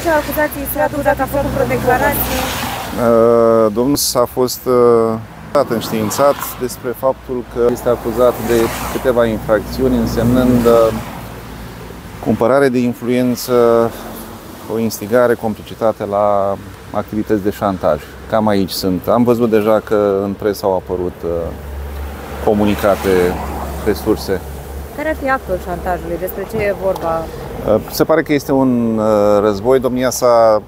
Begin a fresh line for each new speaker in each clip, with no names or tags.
Ce acuzații s-a adus dacă a făcut vreo declarație?
Domnul s-a fost înștiințat despre faptul că este acuzat de câteva infracțiuni, însemnând cumpărare de influență, o instigare, complicitate la activități de șantaj. Cam aici sunt. Am văzut deja că în presă au apărut comunicate pe surse.
Care ar fi actul șantajului? Despre ce e vorba?
Se pare că este un război. Domnia sa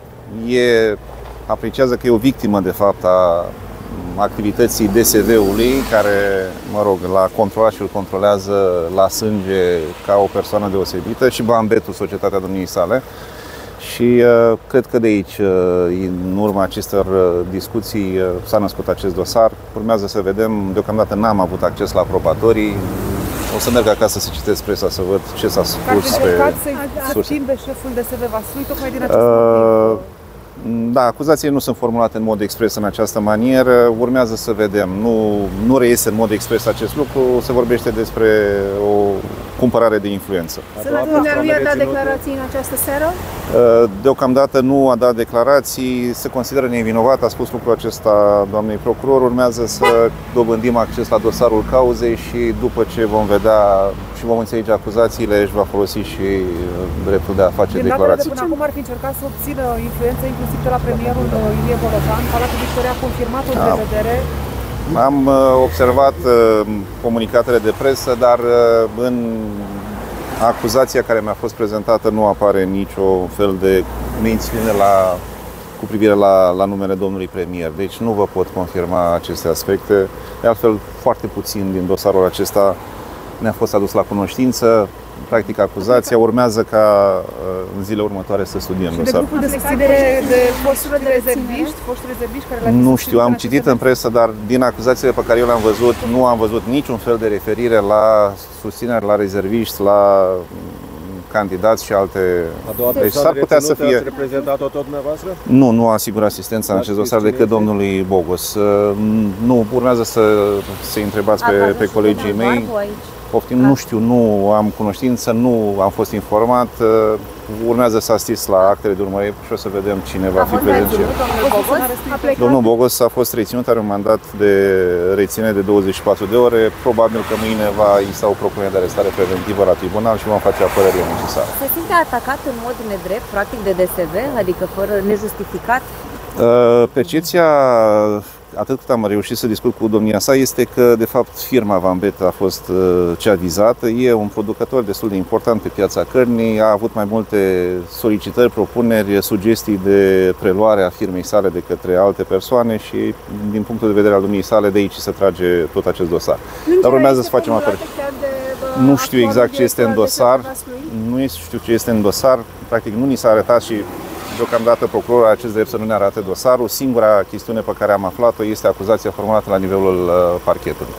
apreciază că e o victimă, de fapt, a activității DSV-ului, care, mă rog, l-a controlat și îl controlează la sânge ca o persoană deosebită, și Bambetul, societatea domniei sale. Și cred că de aici, în urma acestor discuții, s-a născut acest dosar. Urmează să vedem. Deocamdată n-am avut acces la probatorii. O să merg acasă să citesc presa, să văd ce s-a spus pe surse.
Schimbe șeful DSV Vaslui tocmai din acest motiv.
Da, acuzațiile nu sunt formulate în mod expres în această manieră. Urmează să vedem. Nu reiese în mod expres acest lucru. Se vorbește despre o cumpărare de influență.
Senatorul nu i-a dat declarații în această seară?
Deocamdată nu a dat declarații. Se consideră nevinovat. A spus lucrul acesta doamnei procuror. Urmează să dobândim acces la dosarul cauzei și după ce vom vedea și vom înțelege acuzațiile, își va folosi și dreptul de a face declarații.
Până acum ar fi încercat să obțină influență inclusiv de la premierul Ilie Bolovan. Palatul Victoria a confirmat o prevedere.
Am observat comunicatele de presă, dar în acuzația care mi-a fost prezentată nu apare nicio fel de mențiune cu privire la numele domnului premier. Deci nu vă pot confirma aceste aspecte. De altfel, foarte puțin din dosarul acesta ne-a fost adus la cunoștință. Practic, acuzația urmează ca în zilele următoare să studiem dosarul.
De grupul de susținere de foști rezerviști care
nu știu, am citit în presă, dar din acuzațiile pe care eu le-am văzut, nu am văzut niciun fel de referire la susținere la rezerviști, la candidați și alte.
Deci s-ar putea să fie. Ați reprezentat-o tot dumneavoastră?
Nu a asigurat asistența în acest dosar decât domnului Bogos. Nu, urmează să se întrebați pe colegii mei. Poftim, nu știu, nu am cunoștință, nu am fost informat. Urmează să asist la actele de urmărire și o să vedem cine va fi prezent. Domnul Bogos a fost reținut, are un mandat de reținere de 24 de ore. Probabil că mâine va exista o propunere de arestare preventivă la tribunal și vom face apărările necesare.
Se simte atacat în mod nedrept, practic, de DSV, adică fără nejustificat?
Percepția, atât cât am reușit să discut cu domnia sa, este că, de fapt, firma Vambet a fost cea vizată. E un producător destul de important pe piața cărnii, a avut mai multe solicitări, propuneri, sugestii de preluare a firmei sale de către alte persoane și, din punctul de vedere al domniei sale, de aici se trage tot acest dosar. Dar urmează să facem apărări. Nu știu exact ce este în dosar. Nu știu ce este în dosar. Practic, nu ni s-a arătat și deocamdată procurorul are acest drept să nu ne arate dosarul. Singura chestiune pe care am aflat-o este acuzația formulată la nivelul parchetului.